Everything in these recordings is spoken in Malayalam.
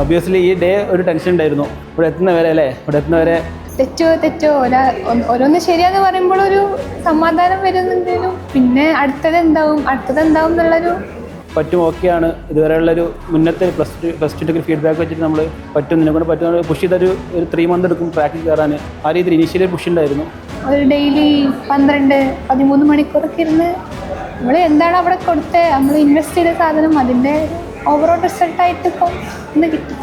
ഒബ്വിയസ്ലി ഈ ഡേ ഒരു ടെൻഷൻ ഉണ്ടായിരുന്നു. ഇവിടെ എത്തുന്നവരെ അല്ലേ, ഇവിടെ എത്തുന്നവരെ തെറ്റോ ഓരോന്ന് ശരിയാന്ന് പറയുമ്പോൾ ഒരു സമാധാനം വരുന്നുണ്ടെങ്കിലും പിന്നെ അടുത്തത് എന്താവും എന്നുള്ളൊരു പറ്റും ഓക്കെയാണ്. ഇതുവരെയുള്ളൊരു മുന്നത്തെ പ്ലസ് ടു ഫീഡ്ബാക്ക് വെച്ചിട്ട് നമ്മൾ പറ്റും നിന്നെക്കൊണ്ട് പറ്റുന്ന പുഷ് ചെയ്തൊരു 3 മന്ത് എടുക്കും ട്രാക്കിൽ കയറാൻ. ആ രീതിയിൽ ഇനീഷ്യലി പുഷ് ഉണ്ടായിരുന്നു. ഒരു ഡെയിലി 12-13 മണിക്കൂറൊക്കെ ഇരുന്ന് നമ്മൾ എന്താണ് അവിടെ കൊടുത്തത്, നമ്മൾ ഇൻവെസ്റ്റ് ചെയ്ത സാധനം അതിൻ്റെ ഓവറോൾ റിസൾട്ടായിട്ട് ഇപ്പം ഇന്ന് കിട്ടും.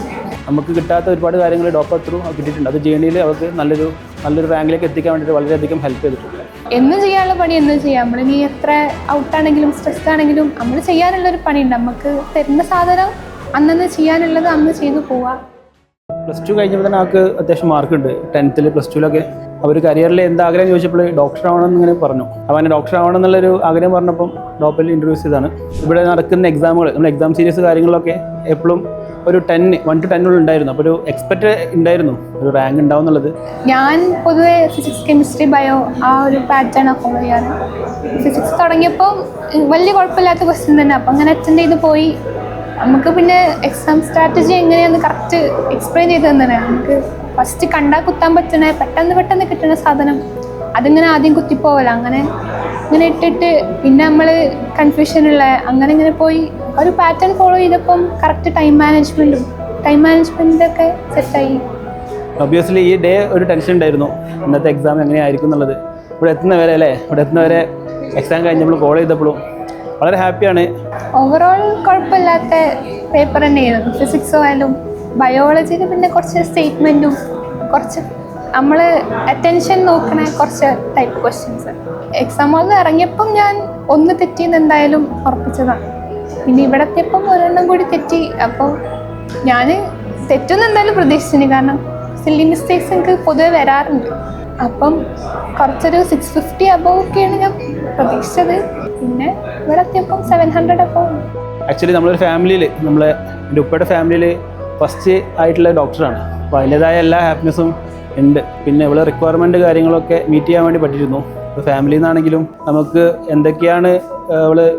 നമുക്ക് കിട്ടാത്ത ഒരുപാട് കാര്യങ്ങൾ ഡോപ്പർ ത്രൂ കിട്ടിയിട്ടുണ്ട്. അത് ജേണിയിൽ അവർക്ക് നല്ലൊരു റാങ്കിലേക്ക് എത്തിക്കാൻ വേണ്ടിയിട്ട് വളരെയധികം ഹെൽപ്പ് ചെയ്തിട്ടുണ്ട്. എന്നും ചെയ്യാനുള്ള പണി എന്നും ചെയ്യാം. നമ്മളിനി എത്ര ഔട്ടാണെങ്കിലും സ്ട്രെസ് ആണെങ്കിലും നമ്മൾ ചെയ്യാനുള്ളൊരു പണിയുണ്ട്. നമുക്ക് തരുന്ന സാധനം അന്നന്ന് ചെയ്യാനുള്ളത് അന്ന് ചെയ്തു പോവാം. പ്ലസ് ടു കഴിഞ്ഞപ്പോൾ തന്നെ ആൾക്ക് അത്യാവശ്യം മാർക്കുണ്ട്. 10th പ്ലസ് ടുവിലൊക്കെ അവർ കരിയറിൽ എന്താ ആഗ്രഹം ചോദിച്ചപ്പോൾ ഡോക്ടർ ആവണമെന്ന് ഇങ്ങനെ പറഞ്ഞു. അവൻ ഡോക്ടർ ആവണം എന്നുള്ളൊരു ആഗ്രഹം പറഞ്ഞപ്പം ഡോപ്പിൽ ഇൻട്രൊഡ്യൂസ് ചെയ്താണ്. ഇവിടെ നടക്കുന്ന എക്സാമുകൾ, നമ്മൾ എക്സാം സീരീസ് കാര്യങ്ങളിലൊക്കെ എപ്പോഴും ഒരു 1 to 10 ഉണ്ടായിരുന്നു. അപ്പോൾ ഒരു എക്സ്പെക്റ്റ് ഉണ്ടായിരുന്നു ഒരു റാങ്ക് ഉണ്ടാവും എന്നുള്ളത്. ഞാൻ പൊതുവെ ഫിസിക്സ്, കെമിസ്ട്രി, ബയോ ആ ഒരു പാറ്റേണാണ് ഫോളോ ചെയ്യാറ്. ഫിസിക്സ് തുടങ്ങിയപ്പോൾ വലിയ കുഴപ്പമില്ലാത്ത ക്വസ്റ്റ്യൻ തന്നെ. അപ്പം അങ്ങനെ അറ്റൻഡ് ചെയ്ത് പോയി. നമുക്ക് പിന്നെ എക്സാം സ്ട്രാറ്റജി എങ്ങനെയാണെന്ന് കറക്റ്റ് എക്സ്പ്ലെയിൻ ചെയ്ത് തന്നെ. നമുക്ക് ഫസ്റ്റ് കണ്ടാൽ കുത്താൻ പറ്റണ പെട്ടെന്ന് കിട്ടുന്ന സാധനം അതിങ്ങനെ ആദ്യം കുത്തിപ്പോവല, അങ്ങനെ ഇട്ടിട്ട് പിന്നെ നമ്മൾ കൺഫ്യൂഷനുള്ള അങ്ങനെ പോയി ഒരു പാറ്റേൺ ഫോളോ ചെയ്തപ്പം കറക്റ്റ് ടൈം മാനേജ്മെൻറ്റൊക്കെ സെറ്റായി. ഒബ്വിയസ്ലി ഈ ഡേ ഒരു ടെൻഷൻ ഉണ്ടായിരുന്നു, ഇന്നത്തെ എക്സാം എങ്ങനെയായിരിക്കും എന്നുള്ളത്. ഇവിടെ എത്തുന്നവരെ എക്സാം കഴിഞ്ഞപ്പോൾ കോൾ ചെയ്തപ്പോഴും വളരെ ഹാപ്പിയാണ്. ഓവറോൾ കുഴപ്പമില്ലാത്ത പേപ്പർ തന്നെയായിരുന്നു. ഫിസിക്സോ ആയാലും ബയോളജിയിൽ പിന്നെ കുറച്ച് സ്റ്റേറ്റ്മെൻറ്റും കുറച്ച് നമ്മൾ അറ്റൻഷൻ നോക്കണ കുറച്ച് ടൈപ്പ് ക്വസ്റ്റ്യൻസ്. എക്സാം ഹാളിൽ ഇറങ്ങിയപ്പം ഞാൻ ഒന്ന് തെറ്റിയെന്ന് എന്തായാലും ഉറപ്പിച്ചതാണ്. പിന്നെ ഇവിടെ എത്തിയപ്പം ഒരെണ്ണം കൂടി തെറ്റി. അപ്പോൾ ഞാൻ തെറ്റൊന്നും എന്തായാലും പ്രതീക്ഷിച്ചിന്, കാരണം സില്ലി മിസ്റ്റേക്സ് എനിക്ക് പൊതുവെ വരാറുണ്ട്. അപ്പം കുറച്ചൊരു 650 above ഒക്കെയാണ് ഞാൻ പ്രതീക്ഷിച്ചത്. പിന്നെ ഇവിടെ എത്തിയപ്പം 700 above. ആക്ച്വലി നമ്മളൊരു ഫാമിലിയിൽ, എൻ്റെ ഉപ്പയുടെ ഫാമിലിയിൽ ഫസ്റ്റ് ആയിട്ടുള്ള ഡോക്ടറാണ്. അപ്പോൾ അതിൻ്റെതായ എല്ലാ ഹാപ്പിനെസ്സും ഉണ്ട്. പിന്നെ ഇവിടെ റിക്വയർമെൻറ്റ് കാര്യങ്ങളൊക്കെ മീറ്റ് ചെയ്യാൻ വേണ്ടി പറ്റിയിരുന്നു. ഇപ്പോൾ ഫാമിലിയിൽ നിന്നാണെങ്കിലും നമുക്ക് എന്തൊക്കെയാണ്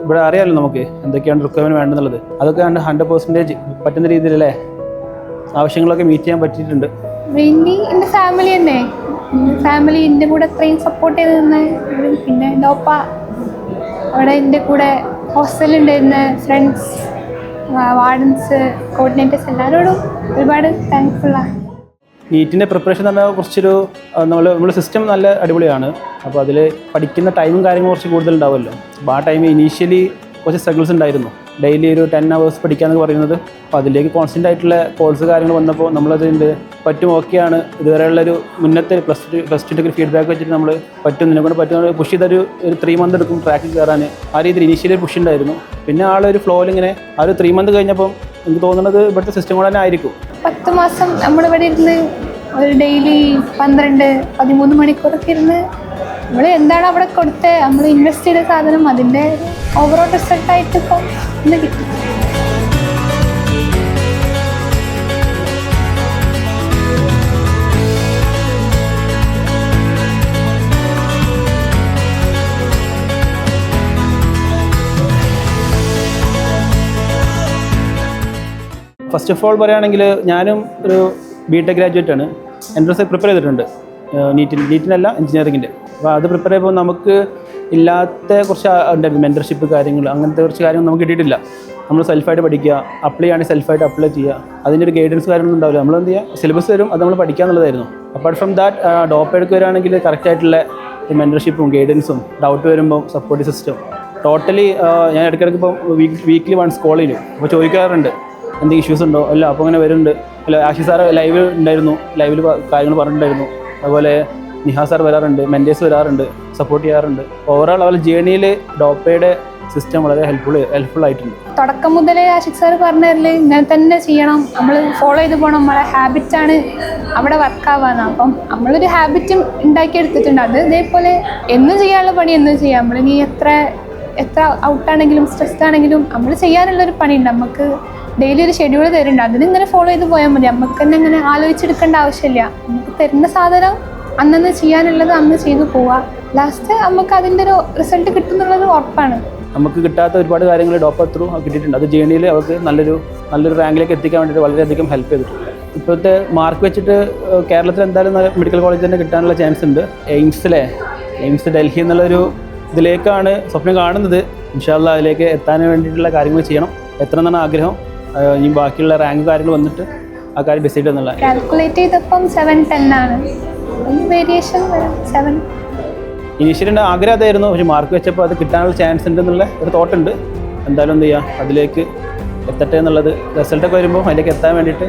ഇവിടെ അറിയാമല്ലോ, നമുക്ക് എന്തൊക്കെയാണ് റിക്വയർമെൻറ്റ് വേണ്ടെന്നുള്ളത്. അതൊക്കെ 100% പറ്റുന്ന രീതിയിലല്ലേ ആവശ്യങ്ങളൊക്കെ മീറ്റ് ചെയ്യാൻ പറ്റിയിട്ടുണ്ട്. മെയിൻലി എൻ്റെ ഫാമിലി തന്നെ. ഫാമിലി എൻ്റെ കൂടെ അത്രയും സപ്പോർട്ട് ചെയ്ത് നിന്ന്. പിന്നെ ഡോപ്പ അവിടെ എൻ്റെ കൂടെ ഹോസ്റ്റലുണ്ടായിരുന്ന ഫ്രണ്ട്സ്, വാർഡൻസ്, കോർഡിനേറ്റേഴ്സ് എല്ലാവരോടും ഒരുപാട് താങ്ക്ഫുള്ളാണ്. നീറ്റിൻ്റെ പ്രിപ്പറേഷൻ തന്നെ കുറച്ചൊരു നമ്മുടെ സിസ്റ്റം നല്ല അടിപൊളിയാണ്. അപ്പോൾ അതിൽ പഠിക്കുന്ന ടൈമും കാര്യങ്ങളും കുറച്ച് കൂടുതലുണ്ടാവുമല്ലോ. അപ്പോൾ ആ ടൈം ഇനീഷ്യലി കുറച്ച് സ്ട്രഗിൾസ് ഉണ്ടായിരുന്നു. ഡെയിലി ഒരു 10 hours പഠിക്കാമെന്ന് പറയുന്നത്. അപ്പോൾ അതിലേക്ക് കോൺസ്റ്റൻ്റ് ആയിട്ടുള്ള കോഴ്സ് കാര്യങ്ങൾ വന്നപ്പോൾ നമ്മളതിൻ്റെ പറ്റും ഓക്കെയാണ്. ഇതുവരെയുള്ളൊരു മുന്നത്തെ പ്ലസ് ടു ഫീഡ്ബാക്ക് വെച്ചിട്ട് നമ്മൾ പറ്റും നിന്നെക്കൊണ്ട് പറ്റുന്ന പുഷ് ചെയ്തൊരു 3 month എടുക്കും ട്രാക്കിൽ കയറാൻ. ആ രീതിയിൽ ഇനീഷ്യലി പുഷ് ഉണ്ടായിരുന്നു. പിന്നെ ആളൊരു ഫ്ലോയിൽ ഇങ്ങനെ ആ ഒരു 3 month കഴിഞ്ഞപ്പം എനിക്ക് തോന്നുന്നത് ഇവിടുത്തെ സിസ്റ്റം കൂടെ തന്നെ ആയിരിക്കും. 10 മാസം നമ്മളിവിടെ ഇരുന്ന് ഒരു ഡെയിലി 12-13 മണിക്കൂറൊക്കെ ഇരുന്ന് നമ്മൾ എന്താണ് അവിടെ കൊടുത്തത്, നമ്മൾ ഇൻവെസ്റ്റ് ചെയ്ത സാധനം അതിൻ്റെ ഓവറോൾ റിസൾട്ടായിട്ട് ഇപ്പം ഇന്ന് കിട്ടും. ഫസ്റ്റ് ഓഫ് ഓൾ പറയുകയാണെങ്കിൽ ഞാനും ഒരു BTech ഗ്രാജുവേറ്റാണ്. എൻട്രൻസ് പ്രിപ്പയർ ചെയ്തിട്ടുണ്ട്. നീറ്റിനല്ല എഞ്ചിനീയറിങ്ങിൻ്റെ. അപ്പോൾ അത് പ്രിപ്പയർ ചെയ്യുമ്പോൾ നമുക്ക് ഇല്ലാത്ത കുറച്ച് ഉണ്ടായിരുന്നു മെൻറ്റർഷിപ്പ് കാര്യങ്ങൾ, അങ്ങനത്തെ കുറച്ച് കാര്യങ്ങൾ നമുക്ക് കിട്ടിയിട്ടില്ല. നമ്മൾ സെൽഫായിട്ട് പഠിക്കുക, അപ്ലൈ ചെയ്യുകയാണെങ്കിൽ സെൽഫായിട്ട് അപ്ലൈ ചെയ്യുക. അതിൻ്റെ ഒരു ഗൈഡൻസ് കാര്യങ്ങളൊന്നും ഉണ്ടാവില്ല. നമ്മളെന്ത് ചെയ്യുക, സിലബസ് വരും, അത് നമ്മൾ പഠിക്കുക എന്നുള്ളതായിരുന്നു. അപ്പാർട്ട് ഫ്രം ദാറ്റ് ഡോപ്പ് എടുക്കുക വരികയാണെങ്കിൽ കറക്റ്റായിട്ടുള്ള മെൻറ്റർഷിപ്പും ഗൈഡൻസും, ഡൗട്ട് വരുമ്പോൾ സപ്പോർട്ട് സിസ്റ്റം ടോട്ടലി. ഞാൻ ഇടയ്ക്കിടയ്ക്ക് ഇപ്പോൾ വീക്ക്ലി വൺസ് കോൾ ചെയ്യും. അപ്പോൾ ചോദിക്കാറുണ്ട് എന്തെങ്കിലും ഇഷ്യൂസ് ഉണ്ടോ. അല്ല അപ്പോൾ അങ്ങനെ വരുന്നുണ്ട്. അല്ല ആഷി സാറ് ലൈവിൽ ഉണ്ടായിരുന്നു, ലൈവിൽ കാര്യങ്ങൾ പറഞ്ഞിട്ടുണ്ടായിരുന്നു. അതുപോലെ നിഹാ സാർ വരാറുണ്ട്, മെൻറ്റേഴ്സ് വരാറുണ്ട്, സപ്പോർട്ട് ചെയ്യാറുണ്ട്. ഓവറോൾ അവരുടെ ജേണിയിൽ ഡോപ്പയുടെ സിസ്റ്റം വളരെ ഹെൽപ്ഫുൾ ആയിട്ടുണ്ട്. തുടക്കം മുതലേ ആഷിഖ് സാർ പറഞ്ഞു തരല് ഇങ്ങനെ തന്നെ ചെയ്യണം, നമ്മൾ ഫോളോ ചെയ്ത് പോകണം, നമ്മളെ ഹാബിറ്റാണ് അവിടെ വർക്കാവാന്ന്. അപ്പം നമ്മളൊരു ഹാബിറ്റും ഉണ്ടാക്കിയെടുത്തിട്ടുണ്ട്. അത് ഇതേപോലെ എന്നും ചെയ്യാനുള്ള പണി എന്നും ചെയ്യാം. നമ്മളിനി എത്ര ഔട്ടാണെങ്കിലും സ്ട്രെസ്ഡ് ആണെങ്കിലും നമ്മൾ ചെയ്യാനുള്ളൊരു പണിയുണ്ട്. നമുക്ക് ഡെയിലി ഒരു ഷെഡ്യൂൾ തരുന്നുണ്ട്, അതിനിങ്ങനെ ഫോളോ ചെയ്ത് പോയാൽ മതി. നമുക്ക് തന്നെ അങ്ങനെ ആലോചിച്ചെടുക്കേണ്ട ആവശ്യമില്ല. നമുക്ക് തരുന്ന സാധനം അന്നന്ന് ചെയ്യാനുള്ളത് അന്ന് ചെയ്തു പോവാം. ലാസ്റ്റ് നമുക്ക് അതിൻ്റെ ഒരു റിസൾട്ട് കിട്ടുന്നുള്ളത് ഉറപ്പാണ്. നമുക്ക് കിട്ടാത്ത ഒരുപാട് കാര്യങ്ങൾ ഡോപ്പർ ത്രൂ കിട്ടിയിട്ടുണ്ട്. അത് ജേണിയിൽ അവർക്ക് നല്ലൊരു റാങ്കിലേക്ക് എത്തിക്കാൻ വേണ്ടിയിട്ട് വളരെയധികം ഹെൽപ്പ് ചെയ്തിട്ടുണ്ട്. ഇപ്പോഴത്തെ മാർക്ക് വെച്ചിട്ട് കേരളത്തിൽ എന്തായാലും നല്ല മെഡിക്കൽ കോളേജ് തന്നെ കിട്ടാനുള്ള ചാൻസ് ഉണ്ട്. എയിംസ് ഡൽഹി എന്നുള്ളൊരു ഇതിലേക്കാണ് സ്വപ്നം കാണുന്നത്. ഇൻഷാ അല്ലാഹ് അതിലേക്ക് എത്താൻ വേണ്ടിയിട്ടുള്ള കാര്യങ്ങൾ ചെയ്യണം. എത്ര എന്നാണ് ആഗ്രഹം. ഇനി ബാക്കിയുള്ള റാങ്ക് കാര്യങ്ങൾ വന്നിട്ട് ആ കാര്യം ഡിസൈഡ് എന്നുള്ള കാൽക്കുലേറ്റ് ചെയ്തപ്പം 710 ആണ്. വേരിയേഷൻ 7. ഇനീഷ്യലി ആഗ്രഹം അതായിരുന്നു. പക്ഷേ മാർക്ക് വെച്ചപ്പോൾ അത് കിട്ടാനുള്ള ചാൻസ് ഉണ്ടെന്നുള്ള ഒരു തോട്ടുണ്ട്. എന്തായാലും എന്ത് ചെയ്യുക, അതിലേക്ക് എത്തട്ടെ എന്നുള്ളത്. റിസൾട്ടൊക്കെ വരുമ്പോൾ അതിലേക്ക് എത്താൻ വേണ്ടിയിട്ട്